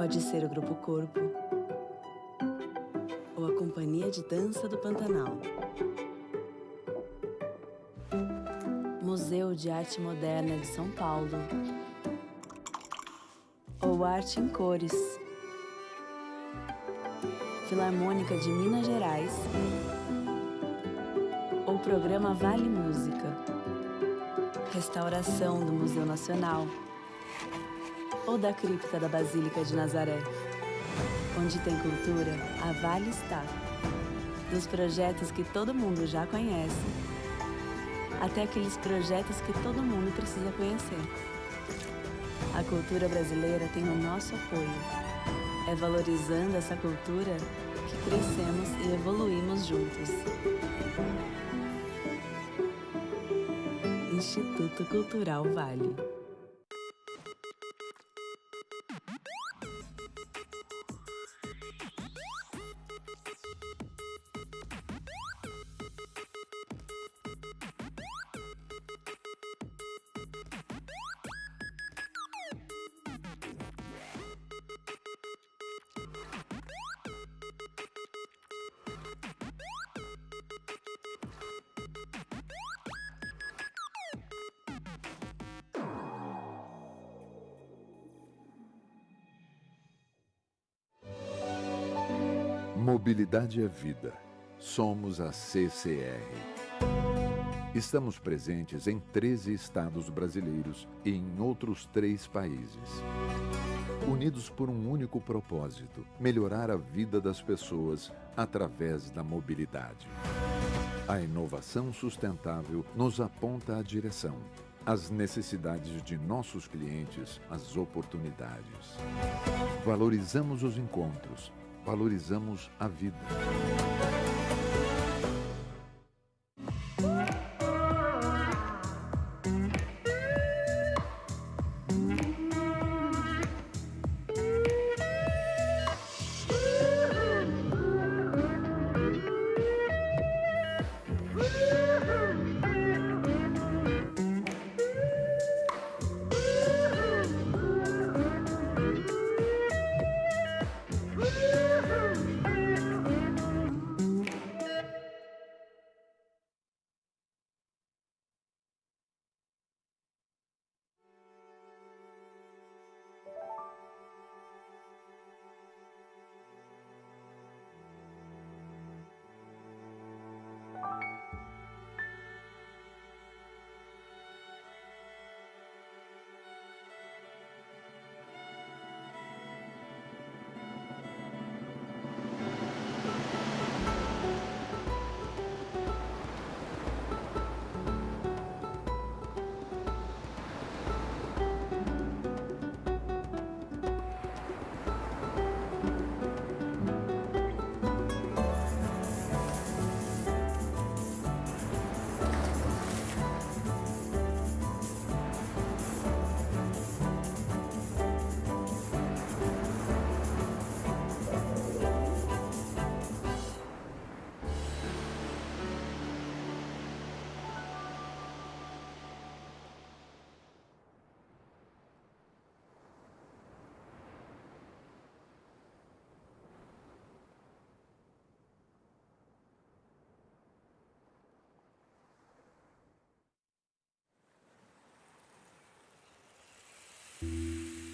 Pode ser o Grupo Corpo ou a Companhia de Dança do Pantanal. Museu de Arte Moderna de São Paulo ou Arte em Cores. Filarmônica de Minas Gerais ou Programa Vale Música. Restauração do Museu Nacional ou da Cripta da Basílica de Nazaré. Onde tem cultura, a Vale está. Dos projetos que todo mundo já conhece, até aqueles projetos que todo mundo precisa conhecer. A cultura brasileira tem o nosso apoio. É valorizando essa cultura que crescemos e evoluímos juntos. Instituto Cultural Vale. Mobilidade é vida. Somos a CCR. Estamos presentes em 13 estados brasileiros e em outros 3 países. Unidos por um único propósito: melhorar a vida das pessoas através da mobilidade. A inovação sustentável nos aponta a direção, as necessidades de nossos clientes, as oportunidades. Valorizamos os encontros. Valorizamos a vida.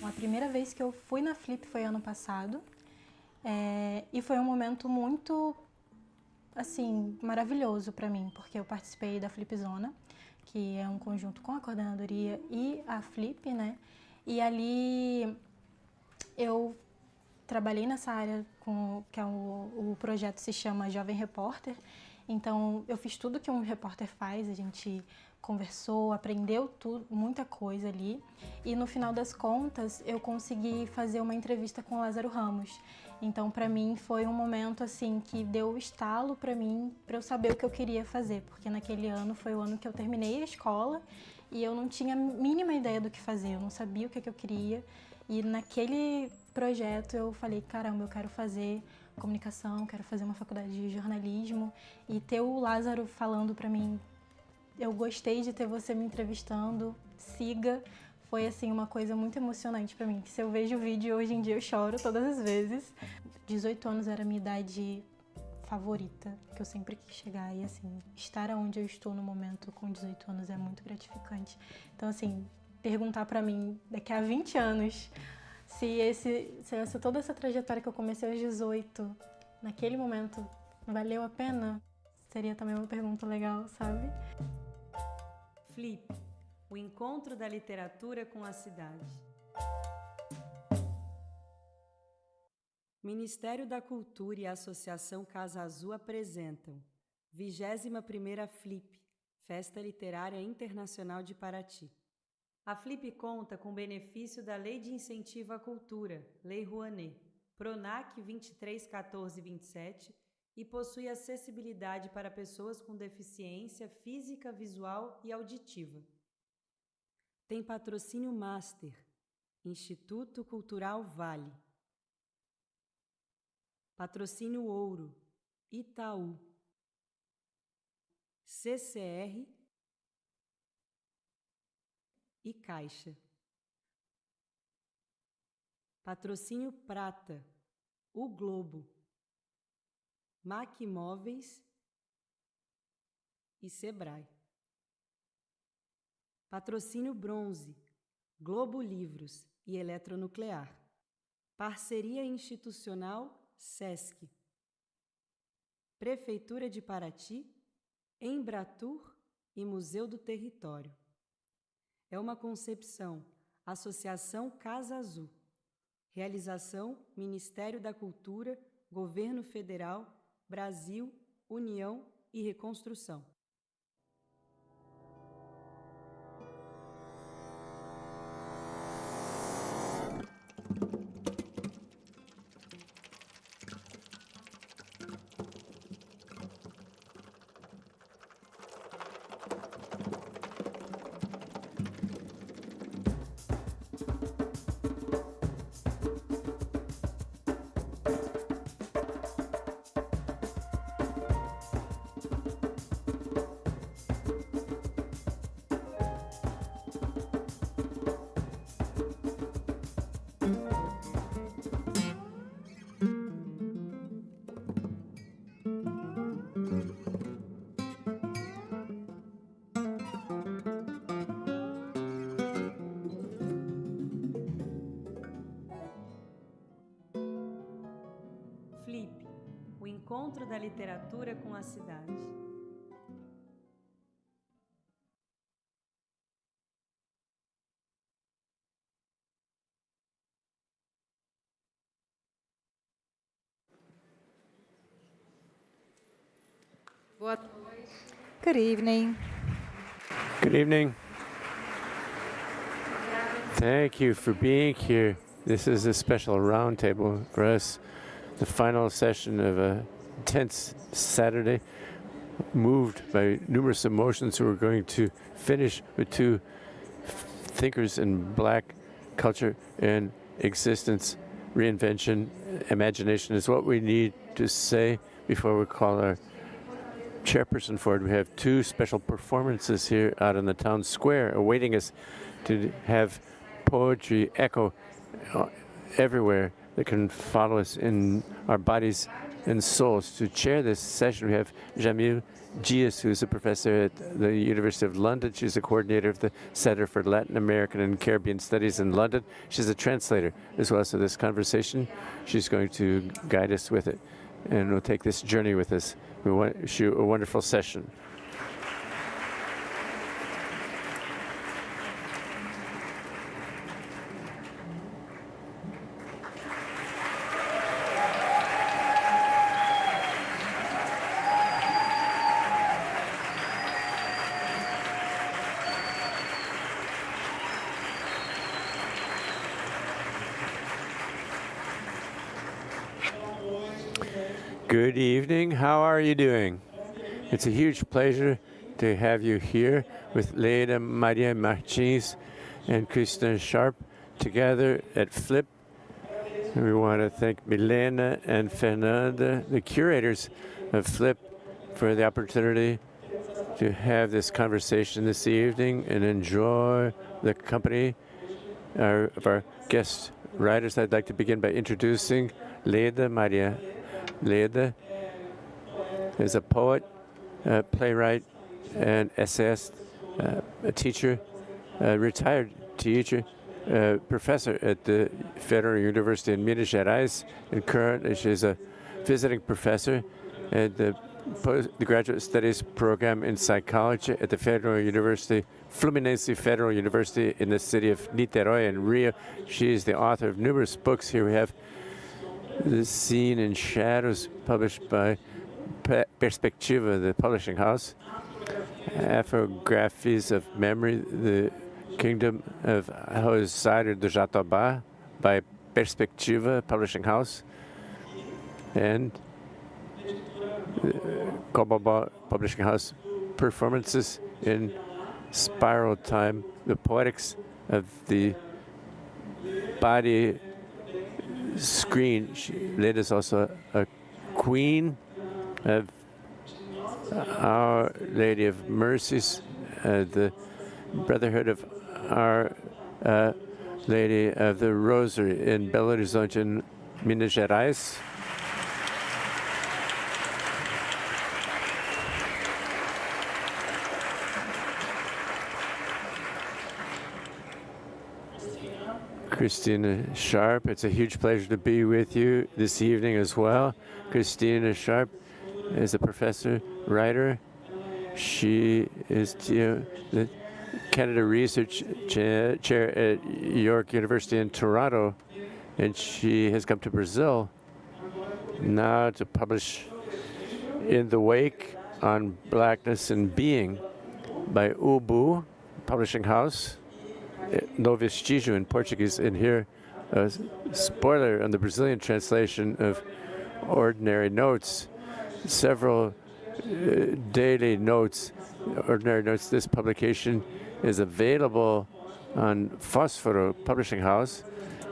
A primeira vez que eu fui na Flip foi ano passado, e foi um momento muito, assim, maravilhoso para mim, porque eu participei da Flipzona, que é um conjunto com a coordenadoria e a Flip, né? E ali eu trabalhei nessa área que o projeto se chama Jovem Repórter. Então eu fiz tudo que um repórter faz, a gente conversou, aprendeu tudo, muita coisa ali. E no final das contas eu consegui fazer uma entrevista com o Lázaro Ramos. Então para mim foi um momento assim que deu estalo para mim, para eu saber o que eu queria fazer, porque naquele ano foi o ano que eu terminei a escola e eu não tinha a mínima ideia do que fazer, eu não sabia o que eu queria. E naquele projeto eu falei, caramba, eu quero fazer comunicação, quero fazer uma faculdade de jornalismo. E ter o Lázaro falando pra mim, eu gostei de ter você me entrevistando, siga, foi assim uma coisa muito emocionante para mim, que se eu vejo o vídeo hoje em dia eu choro todas as vezes. 18 anos era a minha idade favorita, que eu sempre quis chegar, e assim, estar onde eu estou no momento com 18 anos é muito gratificante. Então assim, perguntar para mim daqui a 20 anos se toda essa trajetória que eu comecei aos 18, naquele momento, valeu a pena? Seria também uma pergunta legal, sabe? Flip, o encontro da literatura com a cidade. Ministério da Cultura e a Associação Casa Azul apresentam 21ª Flip, Festa Literária Internacional de Paraty. A Flip conta com benefício da Lei de Incentivo à Cultura, Lei Rouanet, PRONAC 231427, e possui acessibilidade para pessoas com deficiência física, visual e auditiva. Tem patrocínio Master, Instituto Cultural Vale. Patrocínio Ouro, Itaú. CCR e Caixa. Patrocínio Prata, o Globo, Mac Imóveis e Sebrae. Patrocínio Bronze, Globo Livros e Eletronuclear. Parceria institucional SESC. Prefeitura de Paraty, Embratur e Museu do Território. É uma concepção, Associação Casa Azul. Realização, Ministério da Cultura, Governo Federal, Brasil, União e Reconstrução. Flip, o encontro da literatura com a cidade. Good evening. Good evening. Thank you for being here. This is a special roundtable for us, the final session of a intense Saturday, moved by numerous emotions. We're going to finish with two thinkers in Black culture and existence. Reinvention, imagination is what we need to say before we call our chairperson for it. We have two special performances here out in the town square awaiting us to have poetry echo everywhere that can follow us in our bodies and souls. To chair this session, we have Jamille Dias, who's a professor at the University of London. She's a coordinator of the Center for Latin American and Caribbean Studies in London. She's a translator as well. So this conversation, she's going to guide us with it. And we'll take this journey with us. We wish you a wonderful session. Good evening. How are you doing? It's a huge pleasure to have you here with Leda, Maria Martins, and Christina Sharpe together at Flip. And we want to thank Milena and Fernanda, the curators of Flip, for the opportunity to have this conversation this evening and enjoy the company of our guest writers. I'd like to begin by introducing Leda. Maria Leda is a poet, playwright, and essayist, a teacher, a retired teacher, professor at the Federal University in Minas Gerais, and currently she's a visiting professor at the graduate studies program in psychology at the Fluminense Federal University in the city of Niterói in Rio. She is the author of numerous books. Here we have The Scene in Shadows, published by Perspectiva, the publishing house. Afrographies of Memory, the Kingdom of Rosário do Jatobá, by Perspectiva, publishing house. And Cobaba Publishing House, Performances in Spiral Time, the Poetics of the Body Screen. Leda is also a queen of Our Lady of Mercies, the Brotherhood of Our Lady of the Rosary in Belo Horizonte in Minas Gerais. Christina Sharpe, it's a huge pleasure to be with you this evening as well. Christina Sharpe is a professor, writer. She is the Canada Research Chair at York University in Toronto, and she has come to Brazil now to publish In the Wake on Blackness and Being by Ubu Publishing House. No Vestígio in Portuguese, and here a spoiler on the Brazilian translation of Ordinary Notes, several daily notes, ordinary notes. This publication is available on Fósforo Publishing House,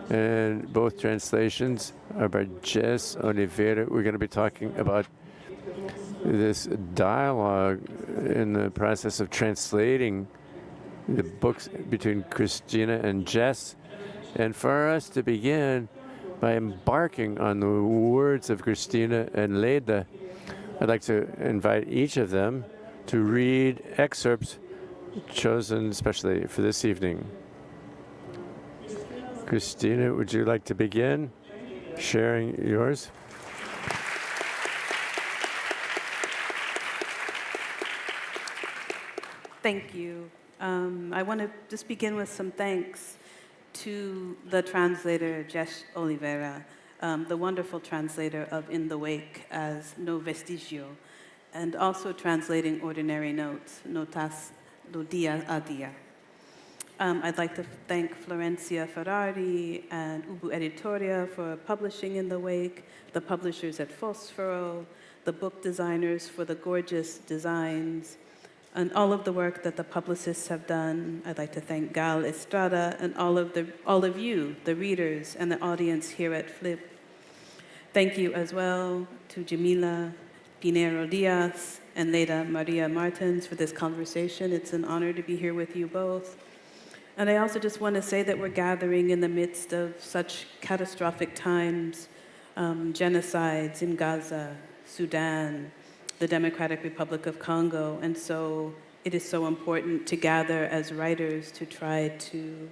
and both translations are by Jess Oliveira. We're going to be talking about this dialogue in the process of translating the books between Christina and Jess. And for us to begin by embarking on the words of Christina and Leda, I'd like to invite each of them to read excerpts chosen especially for this evening. Christina, would you like to begin sharing yours? Thank you. I want to just begin with some thanks to the translator, Jess Oliveira, the wonderful translator of In the Wake as No Vestigio, and also translating Ordinary Notes, Notas do Dia a Dia. I'd like to thank Florencia Ferrari and Ubu Editoria for publishing In the Wake, the publishers at Fósforo, the book designers for the gorgeous designs, and all of the work that the publicists have done. I'd like to thank Gal Estrada and all of you, the readers and the audience here at Flip. Thank you as well to Jamille Pinheiro Dias and Leda Maria Martins for this conversation. It's an honor to be here with you both. And I also just want to say that we're gathering in the midst of such catastrophic times, genocides in Gaza, Sudan, the Democratic Republic of Congo, and so it is so important to gather as writers to try to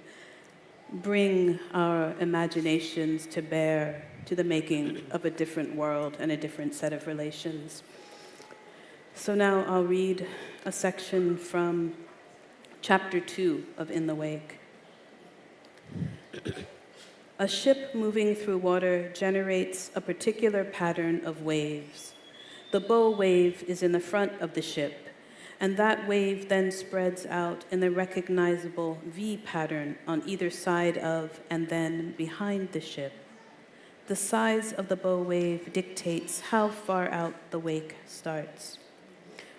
bring our imaginations to bear to the making of a different world and a different set of relations. So now I'll read a section from Chapter 2 of In the Wake. A ship moving through water generates a particular pattern of waves. The bow wave is in the front of the ship, and that wave then spreads out in the recognizable V pattern on either side of and then behind the ship. The size of the bow wave dictates how far out the wake starts.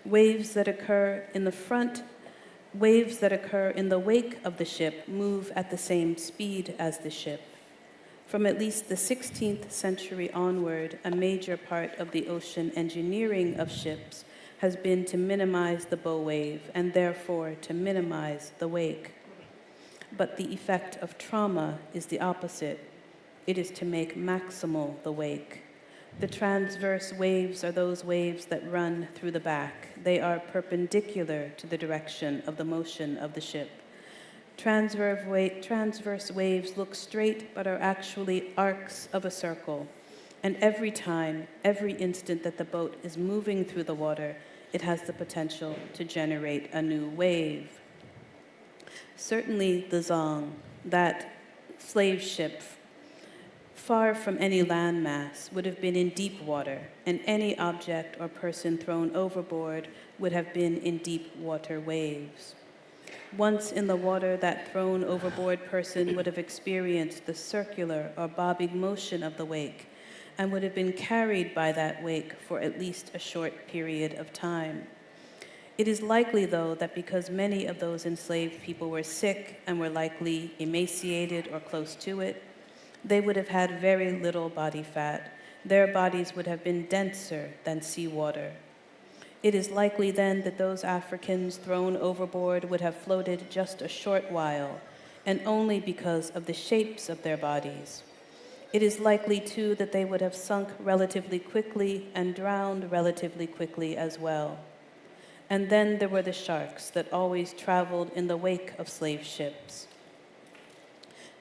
Waves that occur in the wake of the ship move at the same speed as the ship. From at least the 16th century onward, a major part of the ocean engineering of ships has been to minimize the bow wave and therefore to minimize the wake. but the effect of trauma is the opposite. It is to make maximal the wake. The transverse waves are those waves that run through the back. They are perpendicular to the direction of the motion of the ship. Transverse waves look straight but are actually arcs of a circle. And every time, every instant that the boat is moving through the water, it has the potential to generate a new wave. Certainly the Zong, that slave ship, far from any landmass, would have been in deep water, and any object or person thrown overboard would have been in deep water waves. Once in the water, that thrown overboard person would have experienced the circular or bobbing motion of the wake, and would have been carried by that wake for at least a short period of time. It is likely, though, that because many of those enslaved people were sick and were likely emaciated or close to it, they would have had very little body fat. Their bodies would have been denser than seawater. It is likely then that those Africans thrown overboard would have floated just a short while, and only because of the shapes of their bodies. It is likely, too, that they would have sunk relatively quickly and drowned relatively quickly as well. And then there were the sharks that always traveled in the wake of slave ships.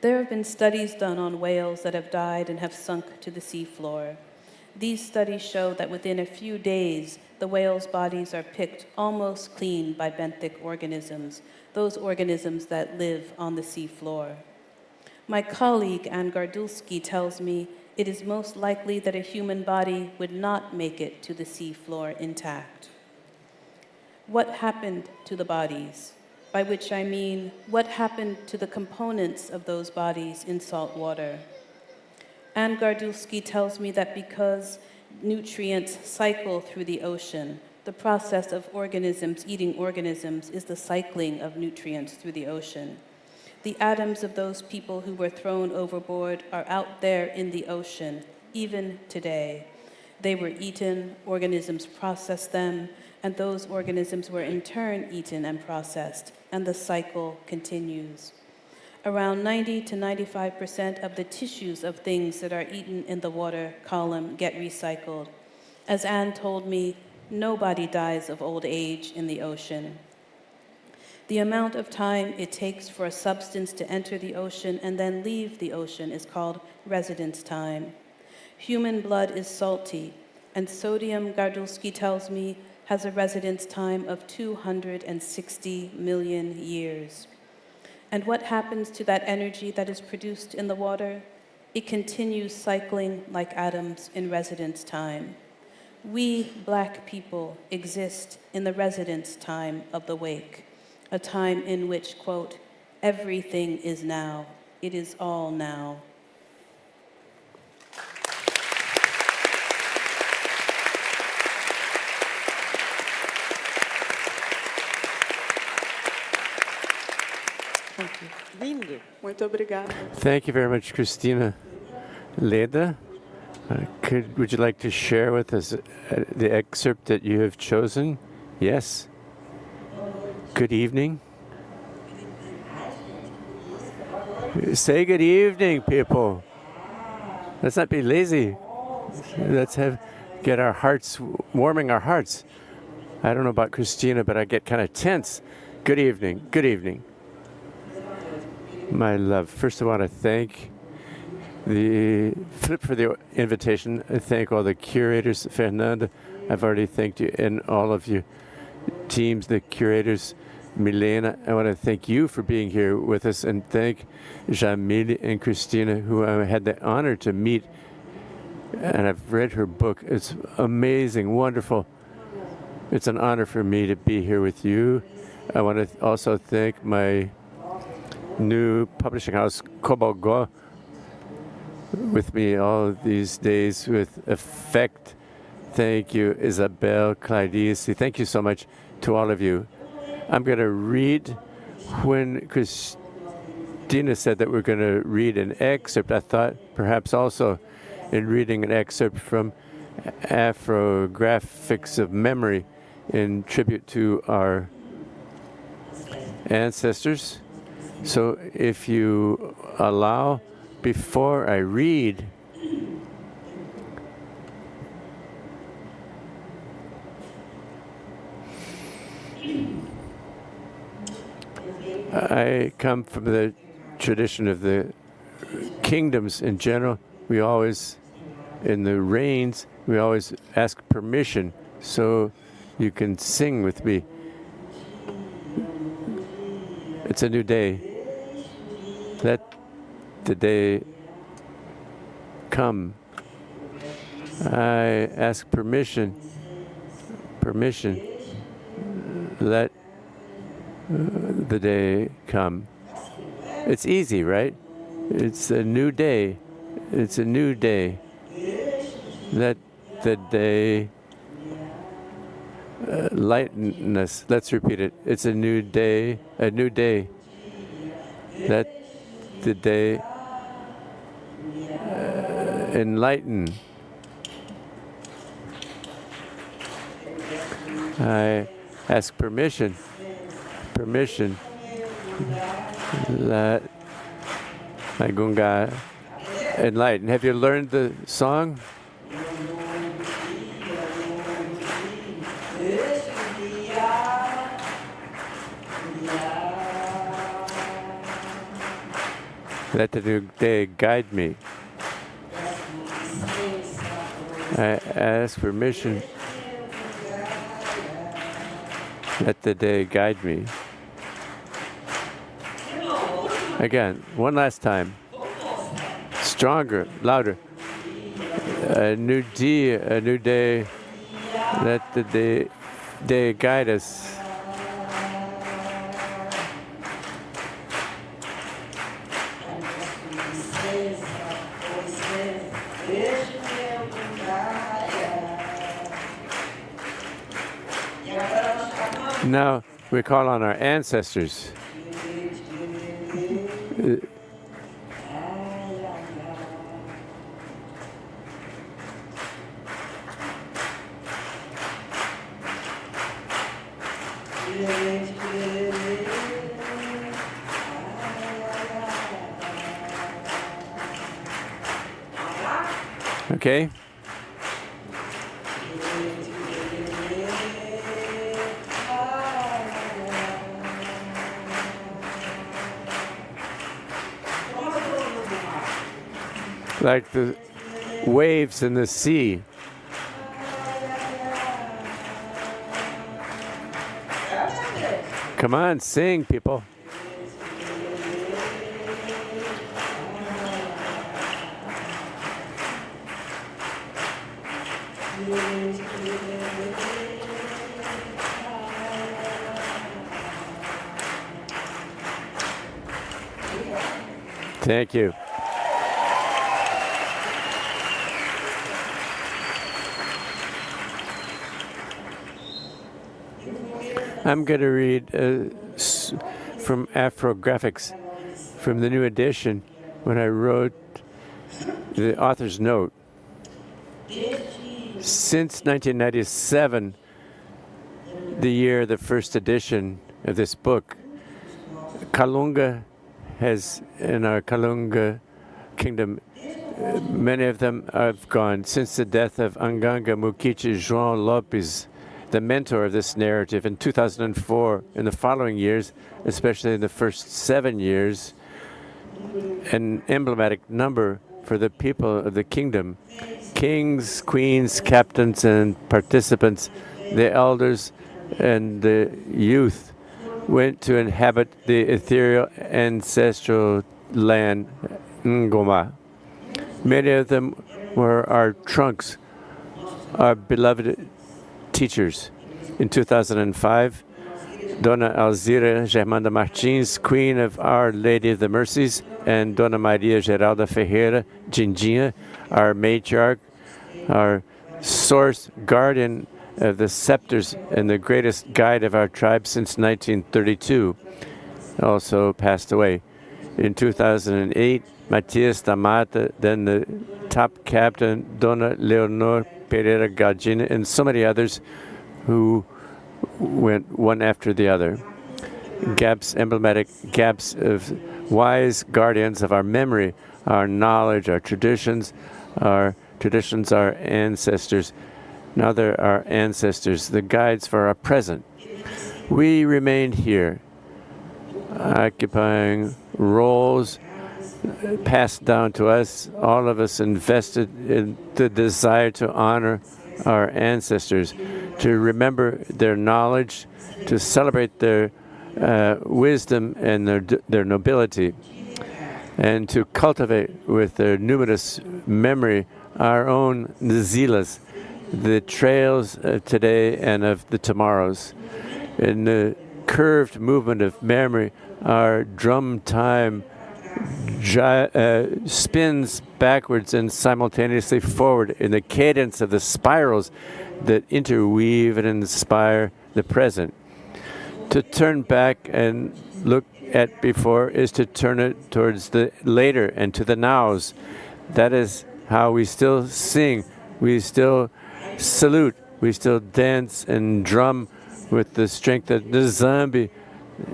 There have been studies done on whales that have died and have sunk to the seafloor. These studies show that within a few days, the whales' bodies are picked almost clean by benthic organisms, those organisms that live on the seafloor. My colleague, Anne Gardulski, tells me it is most likely that a human body would not make it to the seafloor intact. What happened to the bodies? By which I mean, what happened to the components of those bodies in salt water? Anne Gardulski tells me that because nutrients cycle through the ocean, the process of organisms eating organisms is the cycling of nutrients through the ocean. The atoms of those people who were thrown overboard are out there in the ocean, even today. They were eaten, organisms processed them, and those organisms were in turn eaten and processed, and the cycle continues. Around 90 to 95% of the tissues of things that are eaten in the water column get recycled. As Anne told me, nobody dies of old age in the ocean. The amount of time it takes for a substance to enter the ocean and then leave the ocean is called residence time. Human blood is salty, and sodium, Gardulski tells me, has a residence time of 260 million years. And what happens to that energy that is produced in the water? It continues cycling like atoms in residence time. We, Black people, exist in the residence time of the wake, a time in which, quote, everything is now. It is all now. Thank you. Lindo. Muito obrigada. Thank you very much, Christina. Leda, would you like to share with us the excerpt that you have chosen? Yes. Good evening. Say good evening, people. Let's not be lazy. Let's get our hearts, warming our hearts. I don't know about Christina, but I get kind of tense. Good evening. Good evening. My love, first I want to thank Flip for the invitation. I thank all the curators. Fernanda, I've already thanked you, and all of your teams, the curators. Milena, I want to thank you for being here with us, and thank Jamille and Christina, who I had the honor to meet, and I've read her book. It's amazing, wonderful. It's an honor for me to be here with you. I want to also thank my new publishing house, Kobogo, with me all these days with effect. Thank you, Isabel, Clarice. Thank you so much to all of you. I'm going to read, when Christina said that we're going to read an excerpt, I thought perhaps also in reading an excerpt from Afrographics of Memory in tribute to our ancestors. So if you allow, before I read, I come from the tradition of the kingdoms in general. We always, in the reigns, we always ask permission so you can sing with me. It's a new day. Let the day come. I ask permission. Let the day come. It's easy, right? It's a new day. It's a new day. Let the day lighten us. Let's repeat it. It's a new day. A new day. Let the day enlighten. I ask permission. Let my gunga enlighten. Have you learned the song? Let the new day guide me. I ask permission. Let the day guide me. Again, one last time. Stronger, louder. A new day. Let the day guide us. Now we call on our ancestors. Okay. Like the waves in the sea. Come on, sing, people. Thank you. I'm going to read from Afrographics, from the new edition, when I wrote the author's note. Since 1997, the year of the first edition of this book, Kalunga has, in our Kalunga kingdom, many of them have gone. Since the death of Anganga Mukichi João Lopes, the mentor of this narrative, in 2004, in the following years, especially in the first 7 years, an emblematic number for the people of the kingdom, kings, queens, captains, and participants, the elders and the youth, went to inhabit the ethereal ancestral land, Ngoma. Many of them were our trunks, our beloved teachers. In 2005, Dona Alzira Germanda Martins, Queen of Our Lady of the Mercies, and Dona Maria Geralda Ferreira Ginginha, our matriarch, our source guardian of the scepters and the greatest guide of our tribe since 1932, also passed away. In 2008, Matias da Mata, then the top captain, Dona Leonor Pereira Galdina, and so many others who went one after the other. gaps, emblematic gaps of wise guardians of our memory, our knowledge, our traditions, our ancestors. Now they're our ancestors, the guides for our present. We remained here, occupying roles passed down to us, all of us invested in the desire to honor our ancestors, to remember their knowledge, to celebrate their wisdom and their nobility, and to cultivate with their numinous memory our own nzilas, the trails of today and of the tomorrows. In the curved movement of memory, our drum time spins backwards and simultaneously forward in the cadence of the spirals that interweave and inspire the present. To turn back and look at before is to turn it towards the later and to the nows. That is how we still sing, we still salute, we still dance and drum with the strength of the Zambi,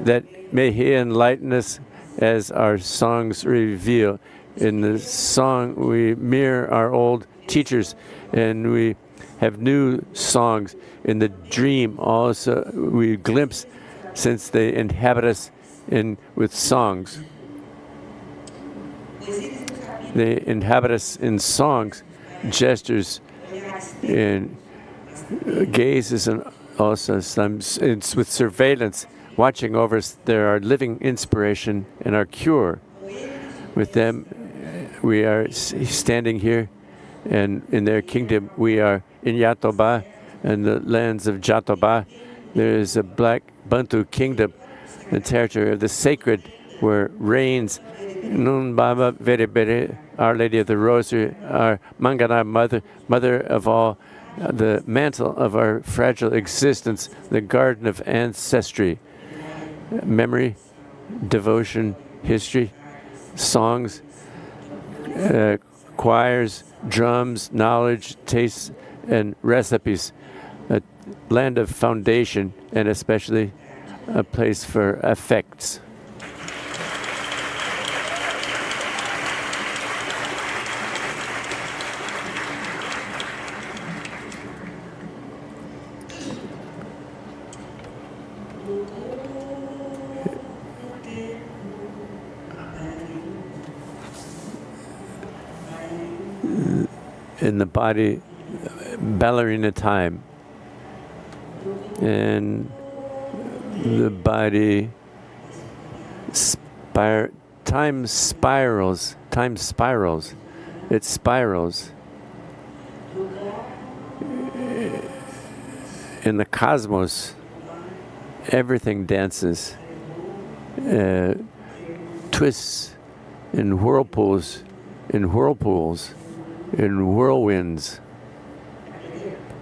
that may He enlighten us as our songs reveal. In the song, we mirror our old teachers, and we have new songs. In the dream, also, we glimpse, since they inhabit us with songs. They inhabit us in songs, gestures, and gazes, and also sometimes it's with surveillance, watching over us. They're our living inspiration and our cure. With them, we are standing here, and in their kingdom, we are in Yatoba, and the lands of Jatoba. There is a black Bantu kingdom, the territory of the sacred, where reigns Nun Baba Verebere, Our Lady of the Rosary, our Mangana mother of all, the mantle of our fragile existence, the garden of ancestry, memory, devotion, history, songs, choirs, drums, knowledge, tastes, and recipes, a land of foundation, and especially a place for effects. In the body, ballerina time, and the body time spirals, it spirals. In the cosmos, everything dances, twists in whirlpools, in whirlwinds.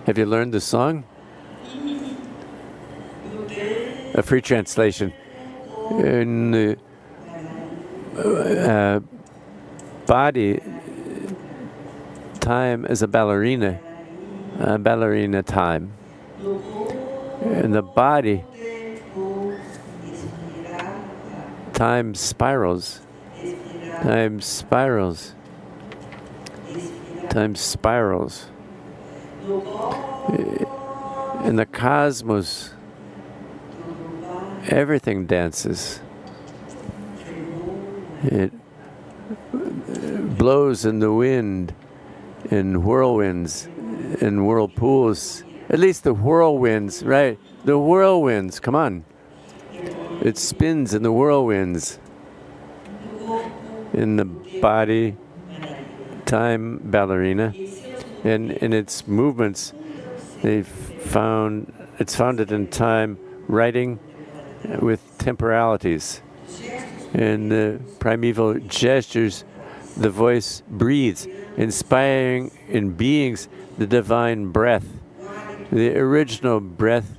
Have you learned the song? A free translation. In the body, time is a ballerina time. In the body, time spirals. Time spirals. Time spirals. In the cosmos, everything dances. It blows in the wind, in whirlwinds, in whirlpools. At least the whirlwinds, right? The whirlwinds, come on. It spins in the whirlwinds. In the body, time ballerina, and in its movements, it's founded in time, writing with temporalities. In the primeval gestures, the voice breathes, inspiring in beings the divine breath, the original breath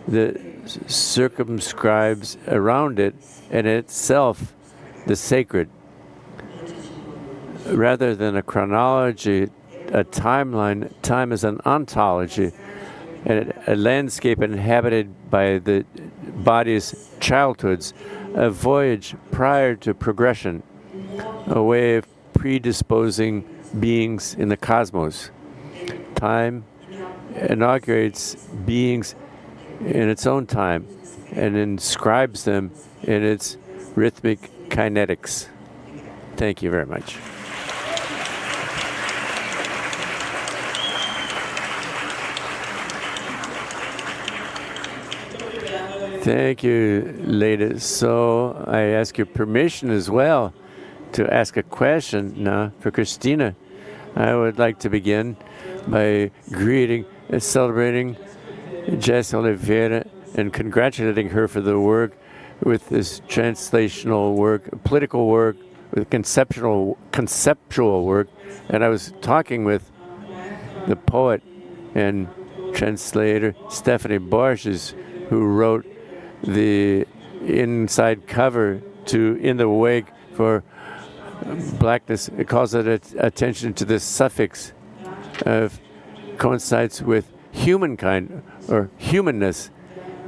that circumscribes around it, and itself the sacred. Rather than a chronology, a timeline, time is an ontology, and a landscape inhabited by the bodies' childhoods, a voyage prior to progression, a way of predisposing beings in the cosmos. Time inaugurates beings in its own time and inscribes them in its rhythmic kinetics. Thank you very much. Thank you, Leda. So I ask your permission as well to ask a question now for Christina. I would like to begin by greeting and celebrating Jess Oliveira and congratulating her for the work with this translational work, political work, with conceptual work. And I was talking with the poet and translator Stephanie Borges, who wrote the inside cover to In the Wake for Blackness. It calls it attention to this suffix of coincides with humankind or humanness.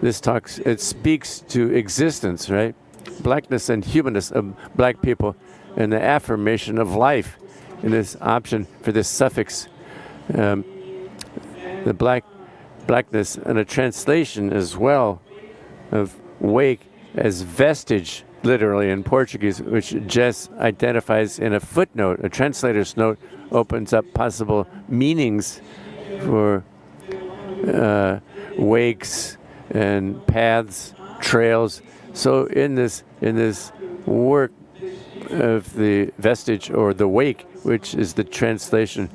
It speaks to existence, right? Blackness and humanness of black people and the affirmation of life in this option for this suffix, the blackness, and a translation as well of wake as vestige, literally in Portuguese, which Jess identifies in a footnote. A translator's note opens up possible meanings for wakes and paths, trails. So in this work of the vestige or the wake, which is the translation,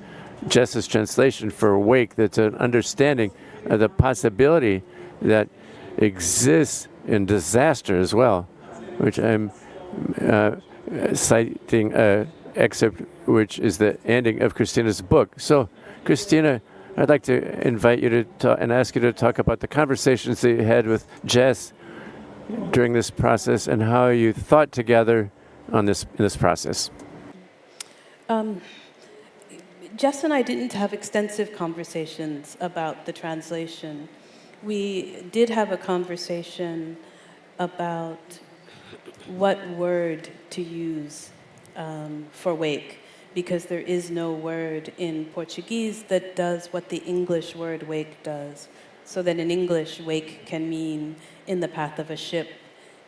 Jess's translation for wake, that's an understanding of the possibility that exists in disaster as well, which I'm citing an excerpt which is the ending of Christina's book. So, Christina, I'd like to invite you to talk and ask you to talk about the conversations that you had with Jess during this process and how you thought together on this process. Jess and I didn't have extensive conversations about the translation. We did have a conversation about what word to use for wake, because there is no word in Portuguese that does what the English word wake does. So that in English, wake can mean in the path of a ship,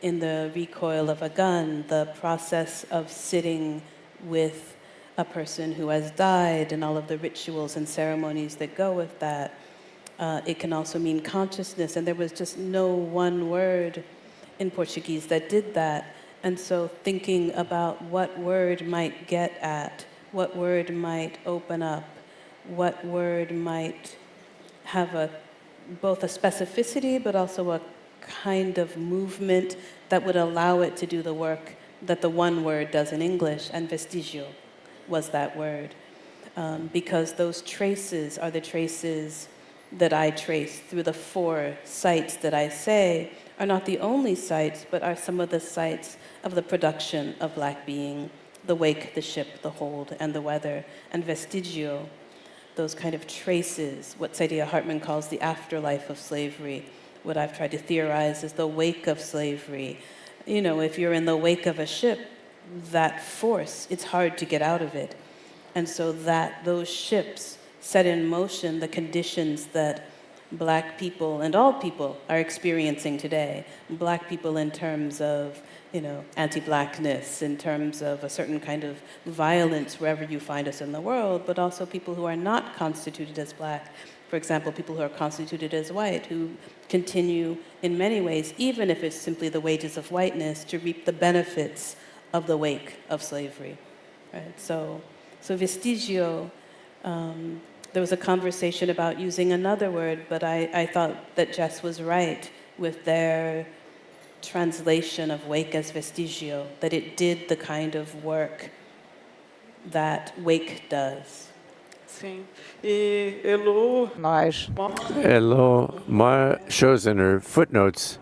in the recoil of a gun, the process of sitting with a person who has died and all of the rituals and ceremonies that go with that. It can also mean consciousness, and there was just no one word in Portuguese that did that. And so thinking about what word might get at, what word might open up, what word might have both a specificity but also a kind of movement that would allow it to do the work that the one word does in English, and vestigio was that word. Because those traces are the traces that I trace through the 4 sites that I say are not the only sites, but are some of the sites of the production of black being, the wake, the ship, the hold, and the weather, and vestigio, those kind of traces, what Saidiya Hartman calls the afterlife of slavery, what I've tried to theorize is the wake of slavery. You know, if you're in the wake of a ship, that force, it's hard to get out of it. And so that those ships set in motion the conditions that black people and all people are experiencing today. Black people in terms of, anti-blackness, in terms of a certain kind of violence wherever you find us in the world, but also people who are not constituted as black. For example, people who are constituted as white, who continue in many ways, even if it's simply the wages of whiteness, to reap the benefits of the wake of slavery, right? So vestigio, there was a conversation about using another word, but I thought that Jess was right with their translation of wake as vestigio, that it did the kind of work that wake does. Sim. E Elo shows in her footnotes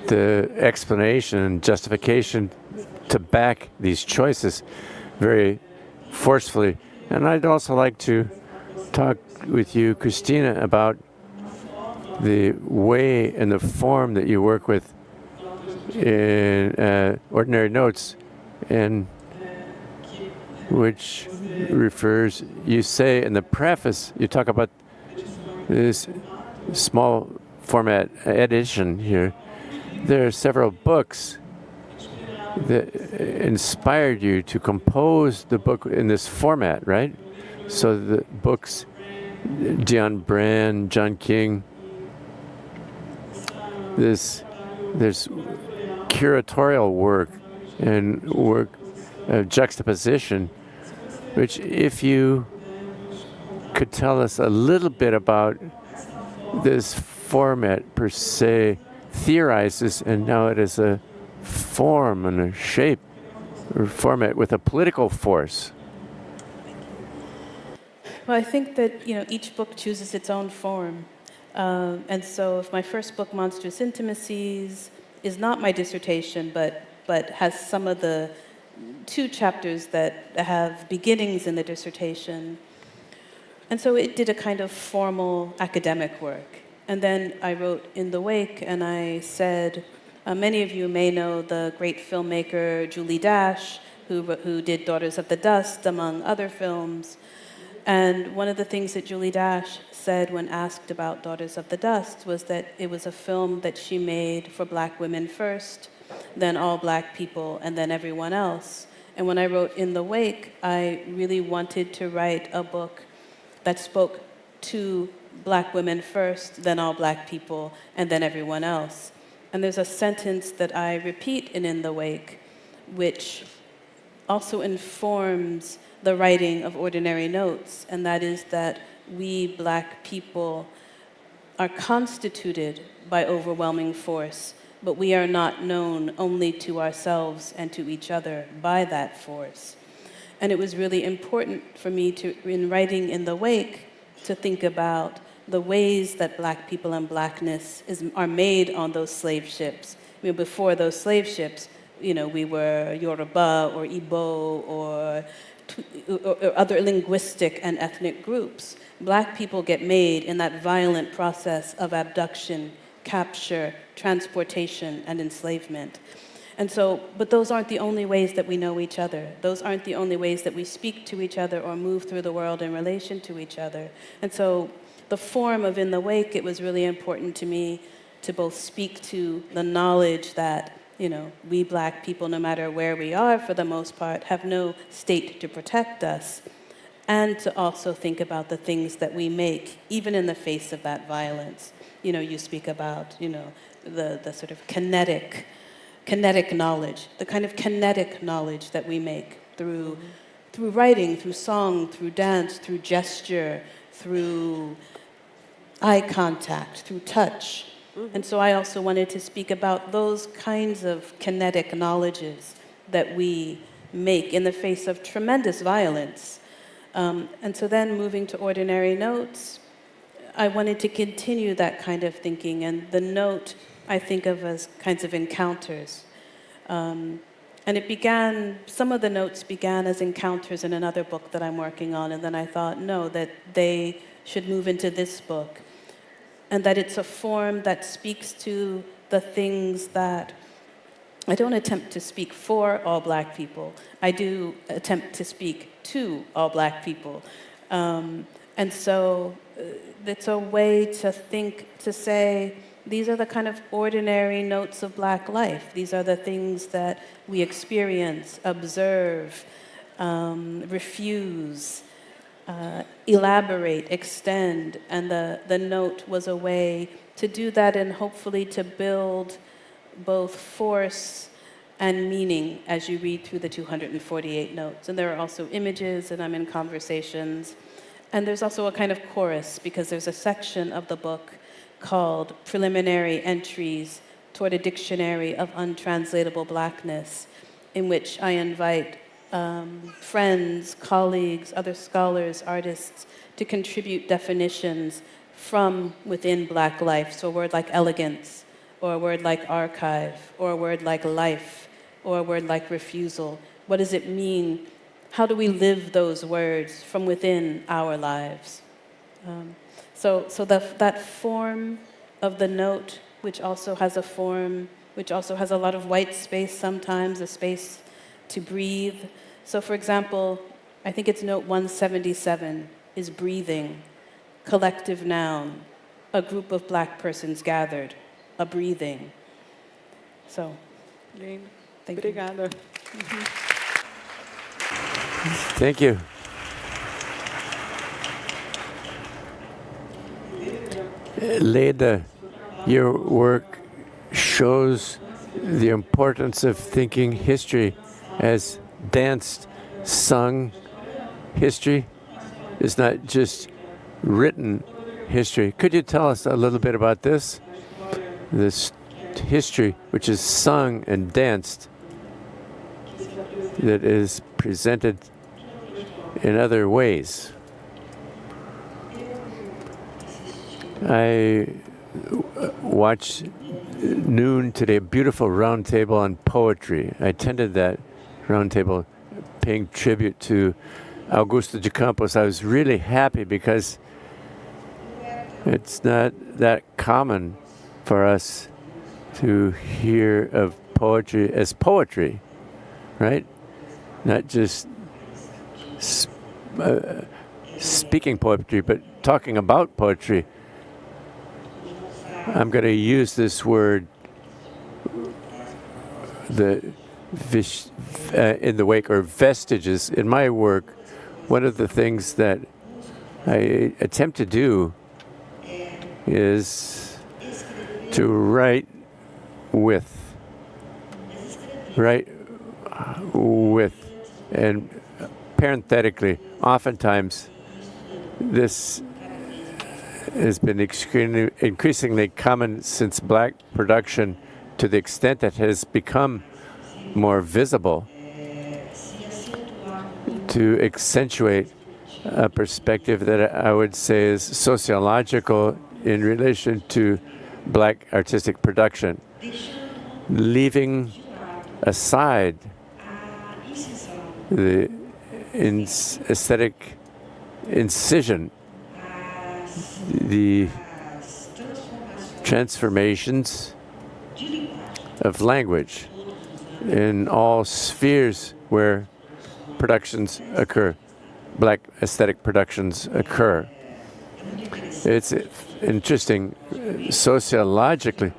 the explanation and justification to back these choices very forcefully. And I'd also like to talk with you, Christina, about the way and the form that you work with in ordinary notes, and which refers, you say in the preface, you talk about this small format edition here. There are several books that inspired you to compose the book in this format, right? So the books, Dion Brand, John King, there's curatorial work and work of juxtaposition, which if you could tell us a little bit about this format per se, theorizes, and now it is a form and a shape or format with a political force. Well, I think that each book chooses its own form. And so if my first book, Monstrous Intimacies, is not my dissertation, but has some of the 2 chapters that have beginnings in the dissertation. And so it did a kind of formal academic work. And then I wrote In the Wake, and I said, many of you may know the great filmmaker Julie Dash, who did Daughters of the Dust, among other films. And one of the things that Julie Dash said when asked about Daughters of the Dust was that it was a film that she made for Black women first, then all Black people, and then everyone else. And when I wrote In the Wake, I really wanted to write a book that spoke to Black women first, then all Black people, and then everyone else. And there's a sentence that I repeat in the Wake, which also informs the writing of Ordinary Notes, and that is that we Black people are constituted by overwhelming force, but we are not known only to ourselves and to each other by that force. And it was really important for me to, in writing In the Wake, to think about the ways that Black people and Blackness are made on those slave ships. Before those slave ships, we were Yoruba or Igbo or other linguistic and ethnic groups. Black people get made in that violent process of abduction, capture, transportation, and enslavement. And so, but those aren't the only ways that we know each other. Those aren't the only ways that we speak to each other or move through the world in relation to each other. And so the form of In the Wake, it was really important to me to both speak to the knowledge that we Black people, no matter where we are for the most part, have no state to protect us, and to also think about the things that we make, even in the face of that violence. You speak about, the sort of kinetic knowledge, the kind of kinetic knowledge that we make through writing, through song, through dance, through gesture, through eye contact, through touch. And so I also wanted to speak about those kinds of kinetic knowledges that we make in the face of tremendous violence. And so then moving to Ordinary Notes, I wanted to continue that kind of thinking. And the note I think of as kinds of encounters. And some of the notes began as encounters in another book that I'm working on. And then I thought, no, that they should move into this book. And that it's a form that speaks to the things that I don't attempt to speak for all Black people. I do attempt to speak to all Black people. And so it's a way to think, to say, these are the kind of ordinary notes of Black life. These are the things that we experience, observe, refuse, elaborate, extend, and the note was a way to do that and hopefully to build both force and meaning as you read through the 248 notes. And there are also images, and I'm in conversations. And there's also a kind of chorus, because there's a section of the book called Preliminary Entries Toward a Dictionary of Untranslatable Blackness, in which I invite friends, colleagues, other scholars, artists, to contribute definitions from within Black life. So a word like elegance, or a word like archive, or a word like life, or a word like refusal. What does it mean? How do we live those words from within our lives? So that form of the note, which also has a form, which also has a lot of white space sometimes, a space to breathe. So for example, I think it's note 177 is breathing, collective noun, a group of black persons gathered, a breathing. So, Lindo. thank you. Obrigada. Thank you. Leda, your work shows the importance of thinking history as danced, sung history. It's not just written history. Could you tell us a little bit about this? This history, which is sung and danced, that is presented in other ways. I watched noon today, a beautiful round table on poetry. I attended that round table paying tribute to Augusto de Campos. I was really happy because it's not that common for us to hear of poetry as poetry, right? Not just speaking poetry, but talking about poetry. I'm going to use this word, in the wake, or vestiges. In my work, one of the things that I attempt to do is to write with, and parenthetically, oftentimes this has been increasingly common since black production, to the extent that has become more visible, to accentuate a perspective that I would say is sociological in relation to black artistic production, leaving aside the aesthetic incision, the transformations of language in all spheres where productions occur, black aesthetic productions occur. It's interesting sociologically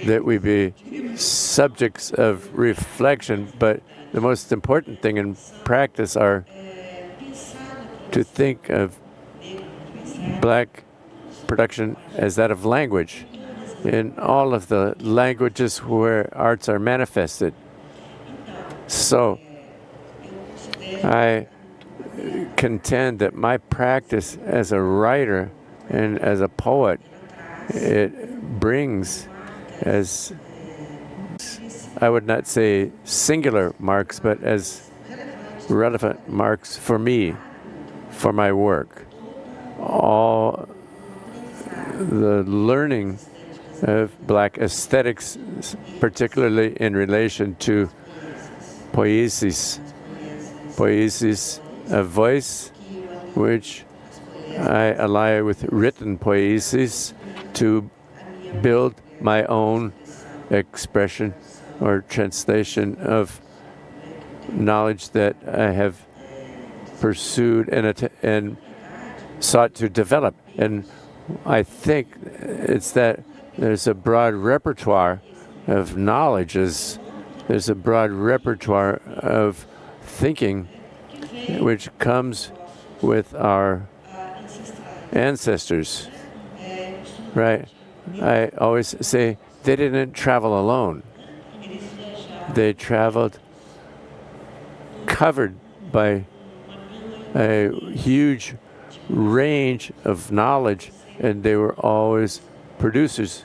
that we be subjects of reflection, but the most important thing in practice are to think of black production as that of language in all of the languages where arts are manifested. So I contend that my practice as a writer and as a poet, it brings, as I would not say singular marks, but as relevant marks for me, for my work, all the learning of black aesthetics, particularly in relation to poiesis of voice, which I ally with written poiesis to build my own expression or translation of knowledge that I have pursued and sought to develop. And I think it's that there's a broad repertoire of knowledges, there's a broad repertoire of thinking which comes with our ancestors, right? I always say they didn't travel alone. They traveled covered by a huge range of knowledge, and they were always producers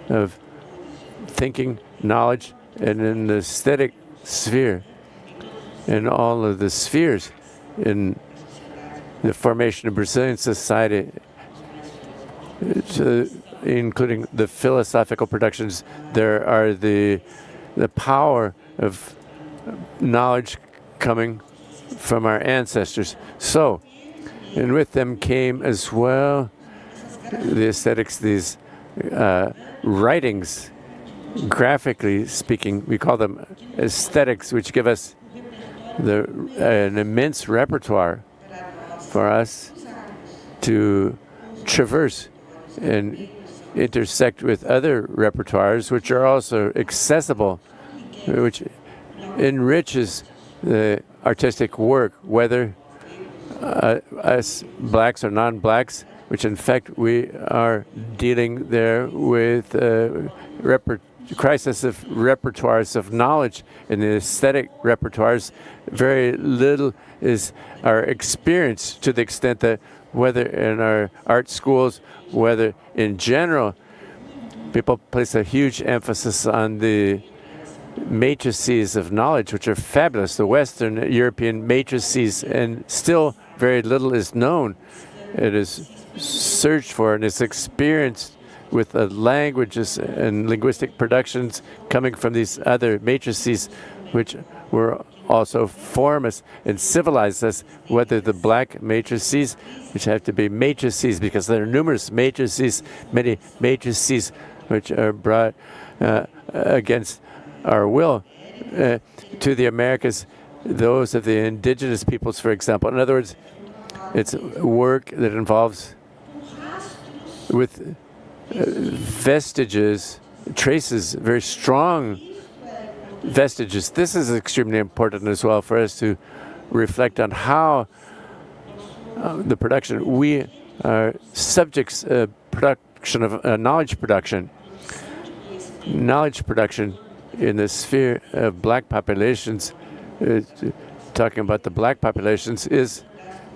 of thinking, knowledge, and in the aesthetic sphere, in all of the spheres in the formation of Brazilian society, including the philosophical productions. There are the power of knowledge coming from our ancestors. So, and with them came as well the aesthetics, these writings, graphically speaking, we call them aesthetics, which give us an immense repertoire for us to traverse and intersect with other repertoires, which are also accessible, which enriches the artistic work, whether us blacks or non-blacks, which in fact we are dealing there with crisis of repertoires of knowledge. In the aesthetic repertoires, very little is our experience, to the extent that whether in our art schools, whether in general, people place a huge emphasis on the matrices of knowledge, which are fabulous, the Western European matrices, and still very little is known. It is searched for and is experienced with languages and linguistic productions coming from these other matrices, which were also form us and civilize us, whether the black matrices, which have to be matrices because there are numerous matrices, many matrices which are brought against our will to the Americas, those of the indigenous peoples, for example. In other words, it's work that involves with vestiges, traces, very strong vestiges. This is extremely important as well for us to reflect on how the production, we are subjects of production of knowledge production. Knowledge production in the sphere of black populations, talking about the black populations, is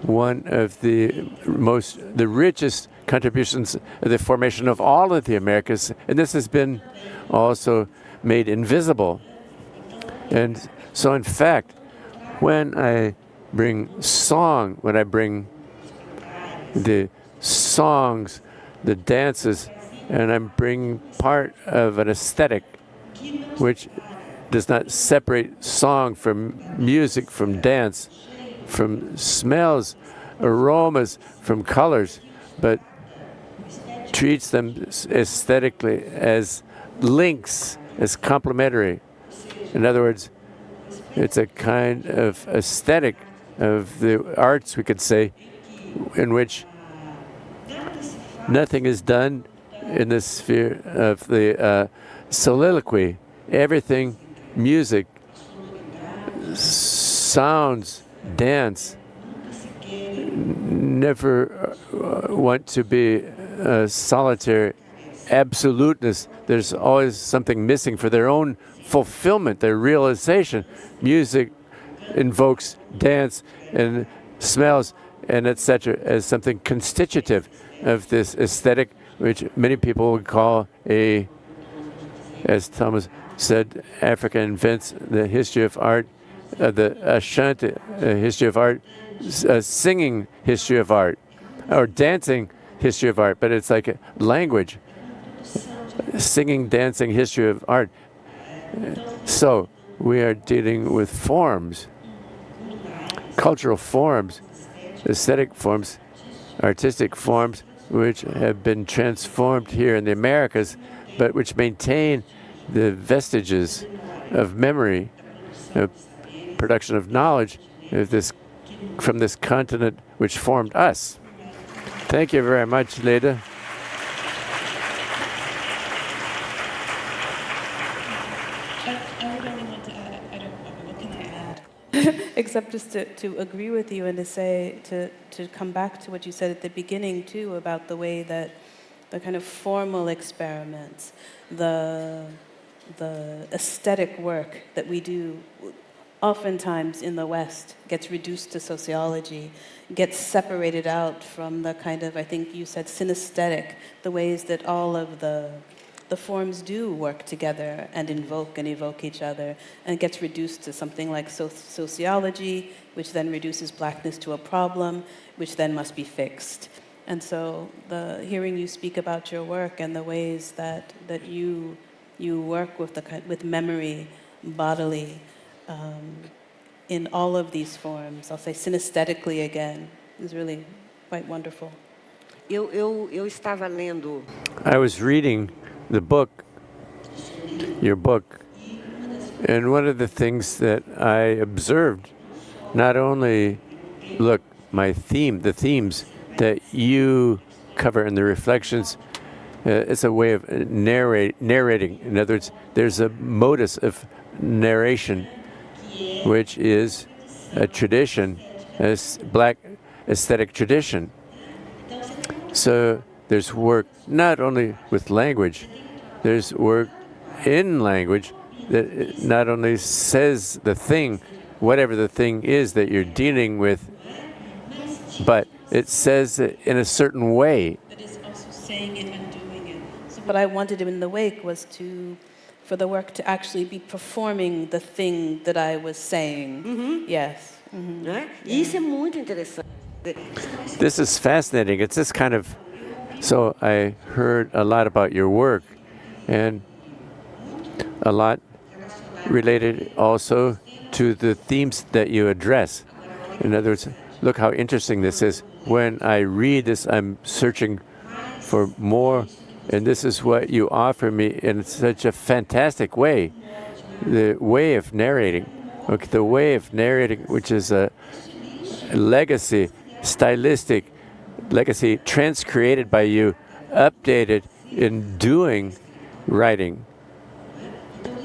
one of the richest contributions of the formation of all of the Americas, and this has been also made invisible. And so in fact, when I bring song, when I bring the songs, the dances, and I'm bringing part of an aesthetic which does not separate song from music, from dance, from smells, aromas, from colors, but treats them aesthetically as links, as complementary. In other words, it's a kind of aesthetic of the arts, we could say, in which nothing is done in the sphere of the soliloquy. Everything, music, sounds, dance, never want to be solitary absoluteness. There's always something missing for their own fulfillment, their realization. Music invokes dance and smells and etc. as something constitutive of this aesthetic, which many people would call a, as Thomas said, Africa invents the history of art, the Ashanti history of art, singing history of art, or dancing history of art, but it's like a language, singing, dancing history of art. So we are dealing with forms, cultural forms, aesthetic forms, artistic forms, which have been transformed here in the Americas, but which maintain the vestiges of memory, of production of knowledge of this, from this continent which formed us. Thank you very much, Leda. Except just to agree with you and to say, to come back to what you said at the beginning too, about the way that the kind of formal experiments, the aesthetic work that we do oftentimes in the West gets reduced to sociology, gets separated out from the kind of, I think you said, synesthetic, the ways that all of the forms do work together and invoke and evoke each other, and gets reduced to something like sociology, which then reduces blackness to a problem, which then must be fixed. And so hearing you speak about your work and the ways that you work with memory, bodily, in all of these forms, I'll say synesthetically again, is really quite wonderful. Eu estava lendo I was reading the book, your book, and one of the things that I observed, not only, look, the themes that you cover in the reflections, it's a way of narrating. In other words, there's a modus of narration, which is a tradition, a black aesthetic tradition. So there's work not only with language, there's work in language that not only says the thing, whatever the thing is that you're dealing with, but it says it in a certain way. But it's also saying it and doing it. So what I wanted in the wake was for the work to actually be performing the thing that I was saying. Yes. né? E isso é muito interessante. This is fascinating. It's this kind of, so I heard a lot about your work and a lot related also to the themes that you address. In other words, look how interesting this is. When I read this, I'm searching for more, and this is what you offer me in such a fantastic way. The way of narrating, okay, the way of narrating, which is a legacy, stylistic legacy, transcreated by you, updated in doing writing.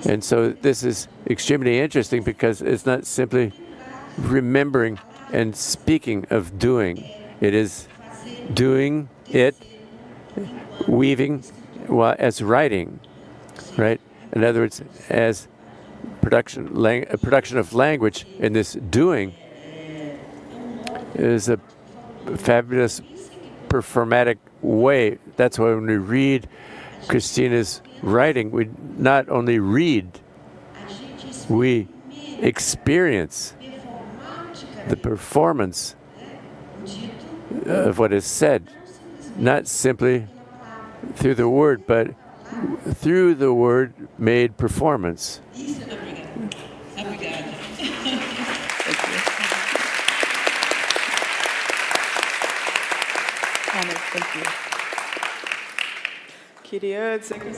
And so this is extremely interesting because it's not simply remembering and speaking of doing. It is doing it, weaving as writing, right? In other words, as production of language in this doing is a fabulous performatic way. That's why when we read Christina's writing, we not only read, we experience the performance of what is said, not simply through the word, but through the word made performance. Thank you. Queria dizer que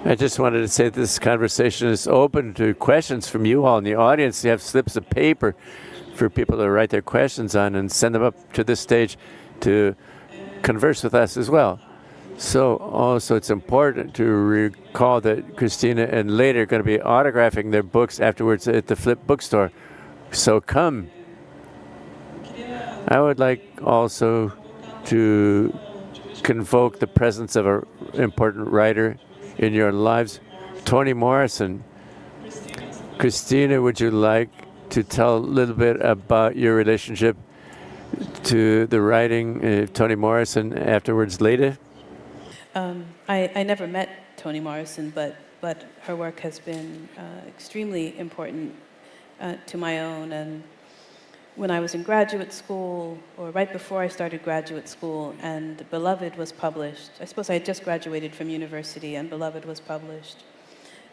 I just wanted to say this conversation is open to questions from you all in the audience. You have slips of paper for people to write their questions on and send them up to this stage to converse with us as well. So also it's important to recall that Christina and Leda are going to be autographing their books afterwards at the Flip bookstore. So come. I would like also to convoke the presence of an important writer in your lives, Toni Morrison. Christina, would you like to tell a little bit about your relationship to the writing of Toni Morrison, afterwards Leda? I never met Toni Morrison, but her work has been extremely important to my own. And when I was in graduate school, or right before I started graduate school, and Beloved was published, I suppose I had just graduated from university, and Beloved was published.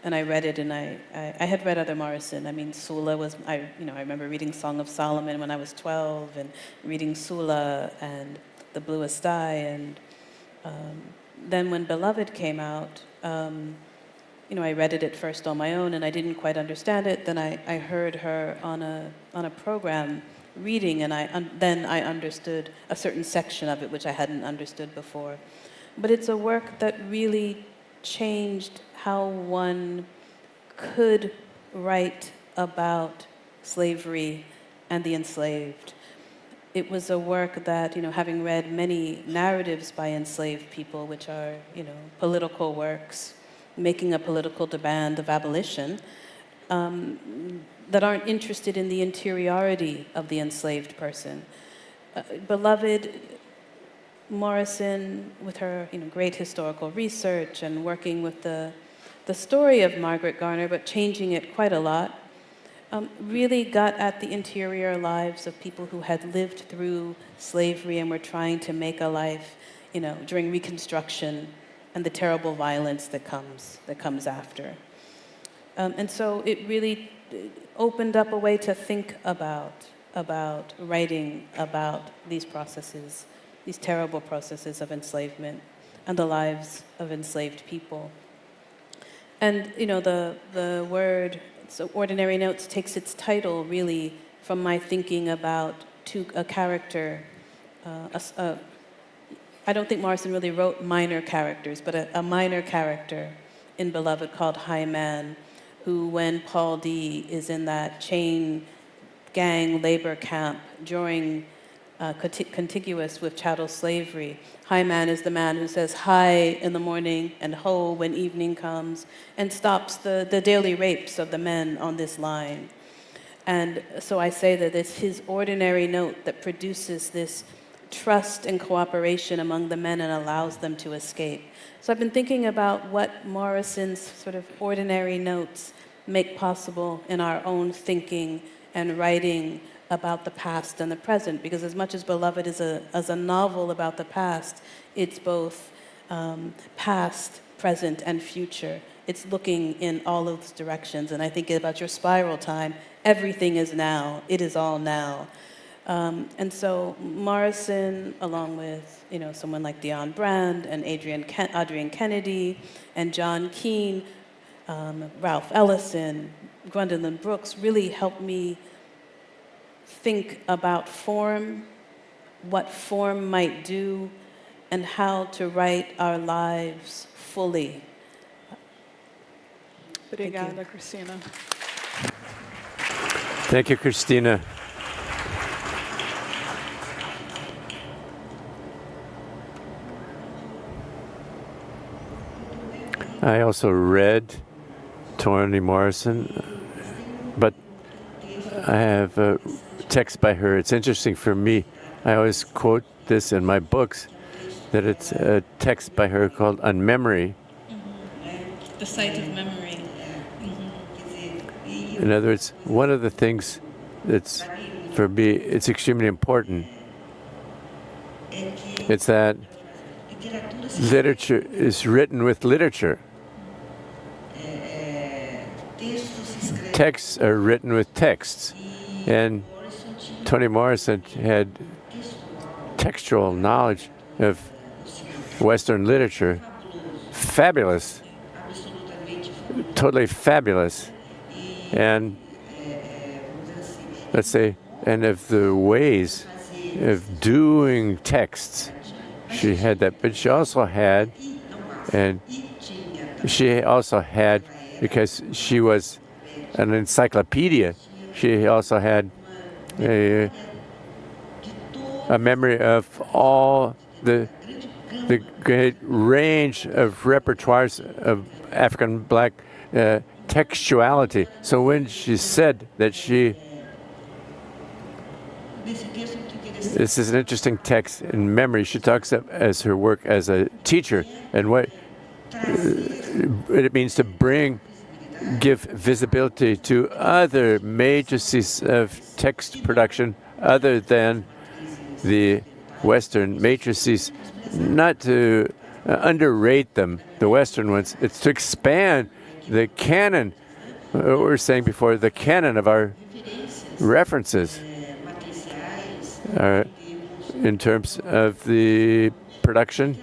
And I read it, and I had read other Morrison. I mean, Sula was, I remember reading Song of Solomon when I was 12, and reading Sula and The Bluest Eye. And then when Beloved came out, I read it at first on my own, and I didn't quite understand it. Then I heard her on a program reading, and then I understood a certain section of it, which I hadn't understood before. But it's a work that really changed how one could write about slavery and the enslaved. It was a work that, having read many narratives by enslaved people, which are, political works, making a political demand of abolition, that aren't interested in the interiority of the enslaved person. Beloved, Morrison, with her great historical research and working with the story of Margaret Garner, but changing it quite a lot, really got at the interior lives of people who had lived through slavery and were trying to make a life, during Reconstruction and the terrible violence that comes after. And so it really opened up a way to think about writing about these processes these terrible processes of enslavement and the lives of enslaved people. And the word, so Ordinary Notes, takes its title really from my thinking about a character. I don't think Morrison really wrote minor characters, but a minor character in Beloved called High Man, who, when Paul D is in that chain gang labor camp during contiguous with chattel slavery, High Man is the man who says hi in the morning and ho when evening comes, and stops the daily rapes of the men on this line. And so I say that it's his ordinary note that produces this trust and cooperation among the men and allows them to escape. So I've been thinking about what Morrison's sort of ordinary notes make possible in our own thinking and writing about the past and the present, because as much as Beloved is a novel about the past, it's both past, present, and future. It's looking in all of those directions. And I think about your spiral time, everything is now, it is all now. And so Morrison, along with someone like Dion Brand and Adrienne Kennedy and John Keane, Ralph Ellison, Gwendolyn Brooks, really helped me think about form, what form might do, and how to write our lives fully. Obrigada, Christina. Thank you, Christina. I also read Toni Morrison, but I have a text by her. It's interesting for me. I always quote this in my books, that it's a text by her called On Memory. Mm-hmm. The Site of Memory. Mm-hmm. In other words, one of the things that's, for me, it's extremely important, it's that literature is written with literature. Texts are written with texts. And Toni Morrison had textual knowledge of Western literature. Fabulous. Totally fabulous. And let's say, and of the ways of doing texts, she had that. But she also had, because she was an encyclopedia, she also had a memory of all the great range of repertoires of African Black textuality. So when she said that this is an interesting text in memory, she talks of as her work as a teacher and what it means to give visibility to other matrices of text production other than the Western matrices, not to underrate them, the Western ones. It's to expand the canon, what we were saying before, the canon of our references in terms of the production,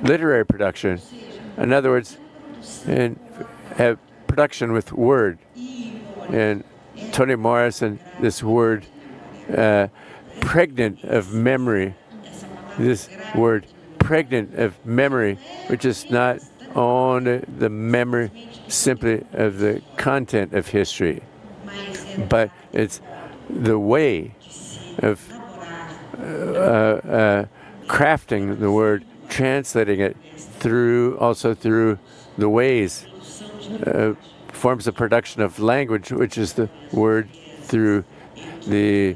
literary production. In other words, have production with word. And Toni Morrison, this word, pregnant of memory, this word pregnant of memory, which is not only the memory simply of the content of history, but it's the way of crafting the word, translating it also through the ways, forms of production of language, which is the word, through the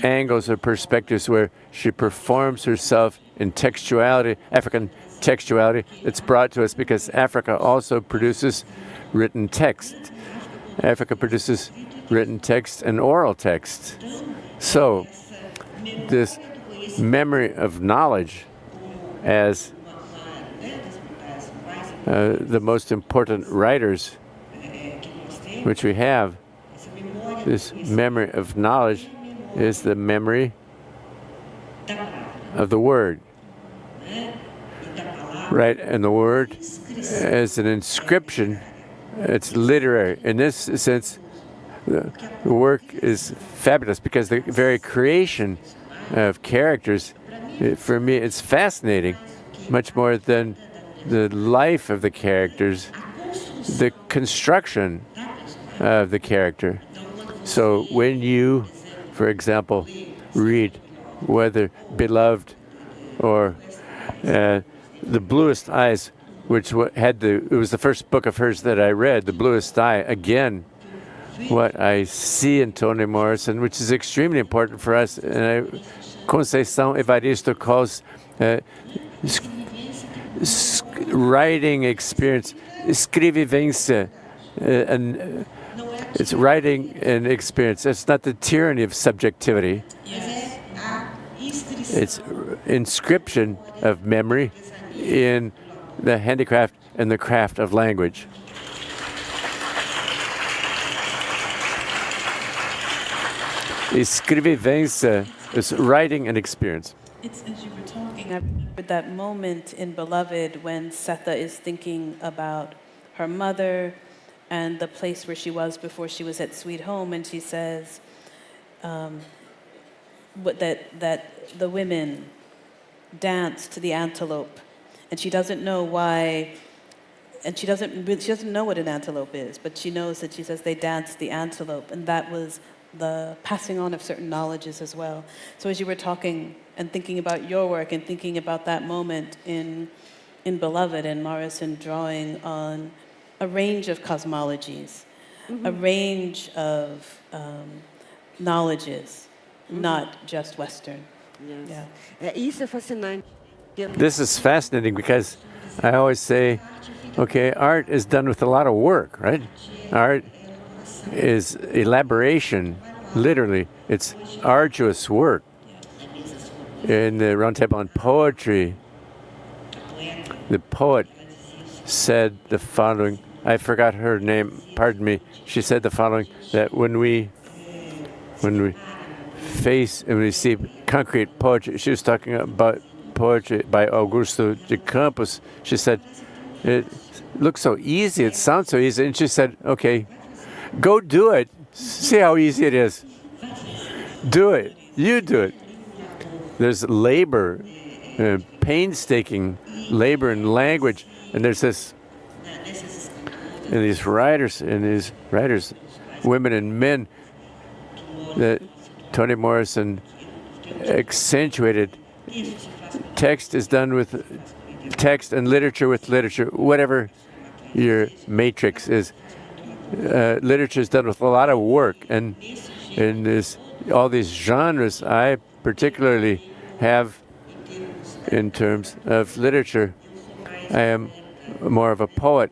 angles or perspectives where she performs herself in textuality, African textuality. It's brought to us because Africa also produces written text. Africa produces written text and oral text. So this memory of knowledge as the most important writers which we have, this memory of knowledge is the memory of the word. Right, and the word as an inscription, it's literary. In this sense, the work is fabulous because the very creation of characters, for me, it's fascinating, much more than the life of the characters, the construction of the character. So when you, for example, read whether Beloved or The Bluest Eyes, which it was the first book of hers that I read, The Bluest Eye, again, what I see in Toni Morrison, which is extremely important for us, and Conceição Evaristo calls writing experience, escrevivência, and it's writing and experience. It's not the tyranny of subjectivity. It's inscription of memory in the handicraft and the craft of language. Escrevivência is writing and experience. It's as you were talking, I remember that moment in Beloved when Setha is thinking about her mother and the place where she was before she was at Sweet Home, and she says that the women dance to the antelope, and she doesn't know why, and she doesn't know what an antelope is, but she knows that she says they dance the antelope, and that was the passing on of certain knowledges as well. So as you were talking and thinking about your work and thinking about that moment in Beloved and Morrison drawing on a range of cosmologies, a range of knowledges, not just Western. Yes. Isso é fascinante. This is fascinating because I always say, okay, art is done with a lot of work, right? Art is elaboration, literally. It's arduous work. In the Roundtable on Poetry, the poet said the following, I forgot her name, pardon me. She said the following, that when we face and we see concrete poetry, she was talking about poetry by Augusto de Campos. She said, it looks so easy, it sounds so easy. And she said, okay, go do it. See how easy it is. Do it. You do it. There's labor, painstaking labor in language. And there's this, and these writers, women and men, that Toni Morrison accentuated. Text is done with text and literature with literature, whatever your matrix is. Literature is done with a lot of work, and in all these genres I particularly have in terms of literature. I am more of a poet,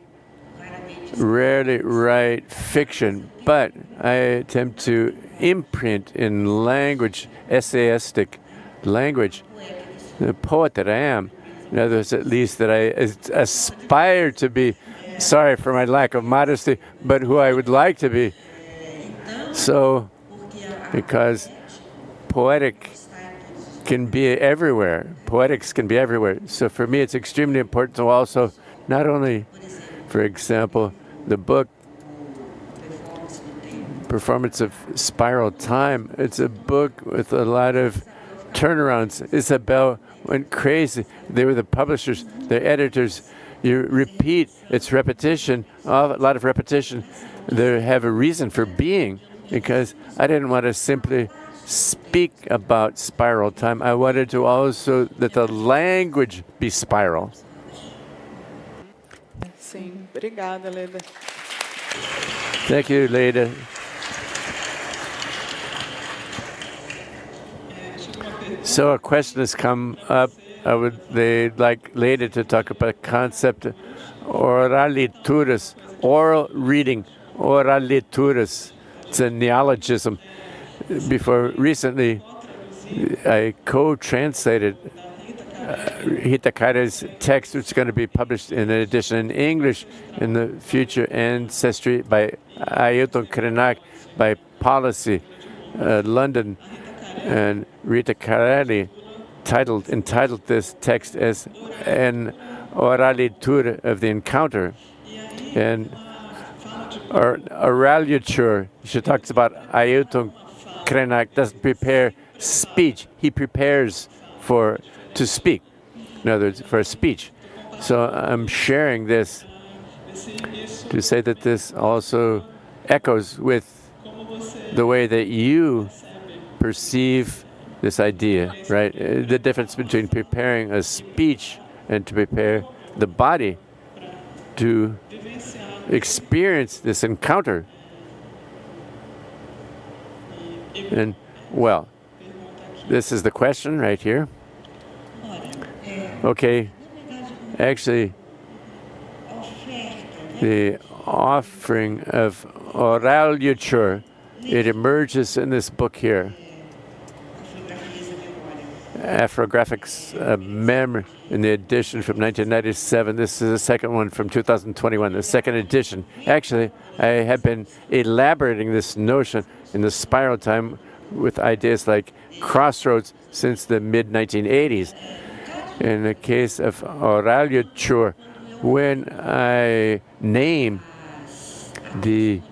rarely write fiction, but I attempt to imprint in language, essayistic language, the poet that I am. In other words, at least that I aspire to be, sorry for my lack of modesty, but who I would like to be. So, because poetic can be everywhere. Poetics can be everywhere. So for me, it's extremely important to also, not only, for example, the book, Performance of Spiral Time, it's a book with a lot of turnarounds. Isabel went crazy. They were the publishers, the editors. You repeat, it's repetition, a lot of repetition. They have a reason for being, because I didn't want to simply speak about spiral time. I wanted to also that the language be spiral. Sim, obrigada, Leda. Thank you, Leda. So a question has come up. They'd like Leda to talk about concept oralituras, oral reading, oralituras. It's a neologism. Before recently, I co-translated Rita Kare's text, which is going to be published in an edition in English in the future, Ancestry by Ailton Krenak, by Policy, London, and Rita Kare entitled this text as an oralitura of the encounter. And oraliture, she talks about Ailton Krenak doesn't prepare speech. He prepares to speak. In other words, for a speech. So I'm sharing this to say that this also echoes with the way that you perceive this idea, right? The difference between preparing a speech and to prepare the body to experience this encounter. And, well, this is the question right here. Okay, actually, the offering of oraliture, it emerges in this book here. Afrographics of Memory in the edition from 1997. This is the second one from 2021, the second edition. Actually, I have been elaborating this notion in the spiral time with ideas like crossroads since the mid-1980s. In the case of oraliture, when I name the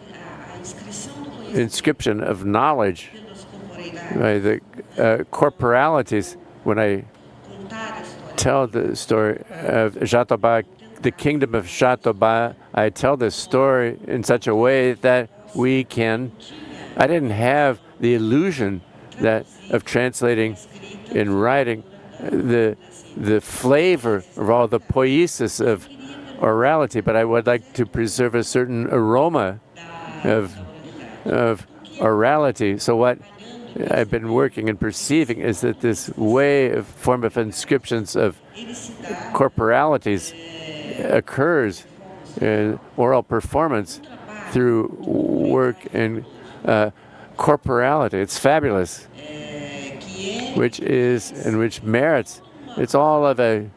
inscription of knowledge by the corporalities, when I tell the story of Jatobá, the kingdom of Jatobá, I tell this story in such a way that I didn't have the illusion of translating in writing the flavor of all the poiesis of orality, but I would like to preserve a certain aroma of orality. So what I've been working and perceiving is that this form of inscriptions of corporalities occurs in oral performance through work and corporality. It's fabulous, which merits. It's all of a,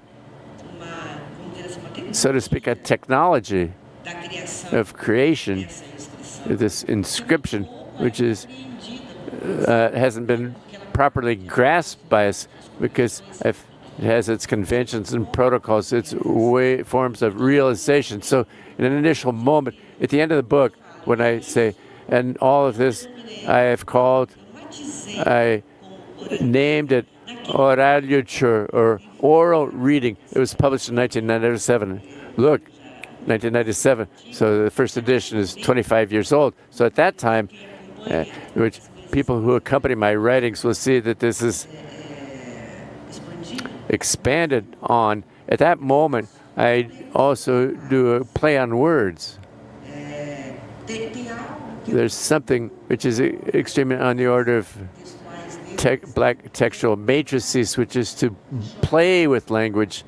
so to speak, a technology of creation. This inscription, which hasn't been properly grasped by us because it has its conventions and protocols, its forms of realization. So in an initial moment, at the end of the book, when I say, and all of this I named it oraliture, or oral reading. It was published in 1997. Look, 1997. So the first edition is 25 years old. So at that time, which people who accompany my writings will see that this is expanded on. At that moment, I also do a play on words. There's something which is extremely on the order of black textual matrices, which is to play with language.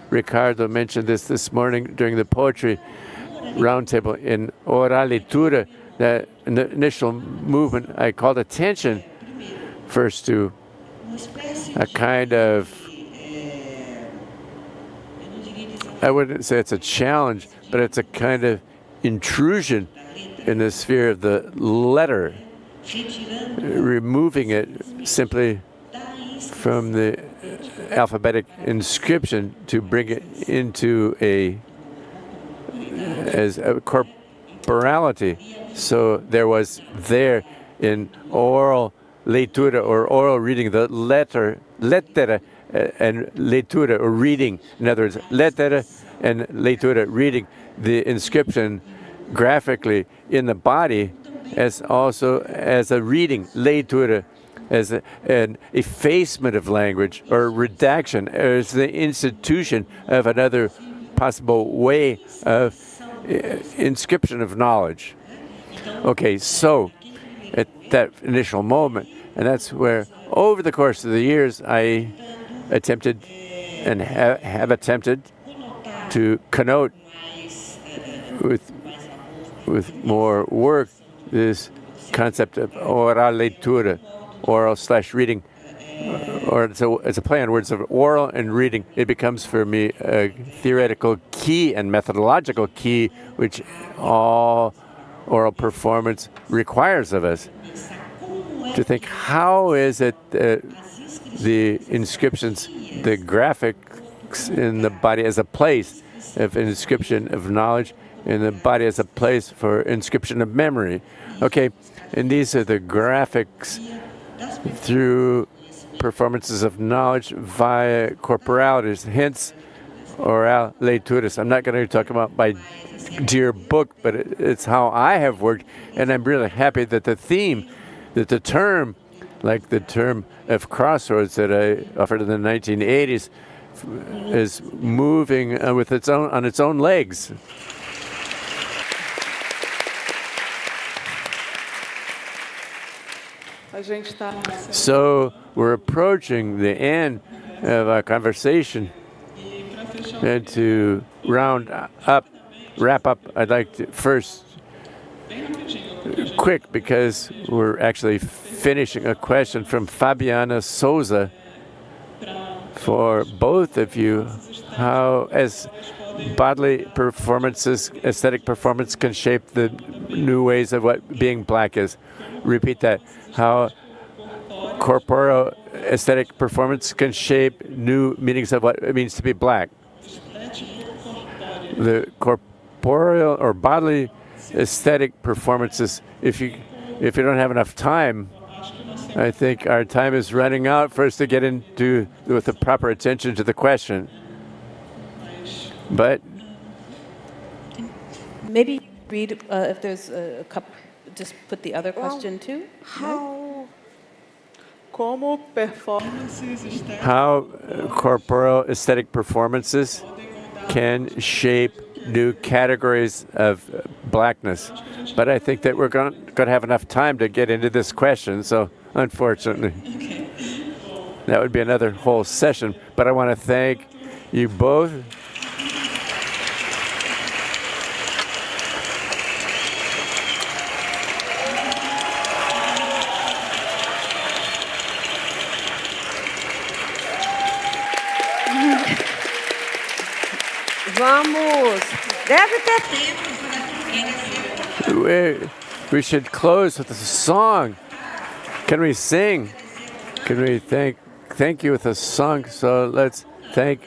Ricardo mentioned this morning during the poetry roundtable in oralitura. That in the initial movement, I called attention first to a kind of, I wouldn't say it's a challenge, but it's a kind of intrusion in the sphere of the letter, removing it simply from the alphabetic inscription to bring it into as a corporality. So there was in oral leitura, or oral reading, the lettera and leitura, or reading. In other words, lettera and leitura, reading the inscription graphically in the body, as also as a reading, leitura, as an effacement of language, or redaction, as the institution of another possible way of inscription of knowledge. Okay, so at that initial moment, and that's where over the course of the years I attempted and have attempted to connote with more work this concept of oralitura, oral/reading, or it's a play on words of oral and reading. It becomes for me a theoretical key and methodological key, which all oral performance requires of us, to think how is it the inscriptions, the graphics in the body as a place of inscription of knowledge, in the body as a place for inscription of memory. Okay, and these are the graphics through performances of knowledge via corporalities, hence oral leituras. I'm not going to talk about my dear book, but it's how I have worked, and I'm really happy that the theme, that the term, like the term of crossroads that I offered in the 1980s, is moving with its own on its own legs. So we're approaching the end of our conversation, and to wrap up, I'd like to first, quick, because we're actually finishing a question from Fabiana Souza for both of you, how as bodily performances, aesthetic performance can shape the new ways of what being black is. Repeat that. How corporeal aesthetic performance can shape new meanings of what it means to be black. The corporeal or bodily aesthetic performances, if you don't have enough time, I think our time is running out for us to get into with the proper attention to the question. But maybe read if there's a couple, just put the other question too. How corporeal aesthetic performances can shape new categories of blackness. But I think that we're going to have enough time to get into this question, so unfortunately. That would be another whole session. But I want to thank you both. Vamos. Deve ter tempo. We should close with a song. Can we sing? Can we thank you with a song? So let's thank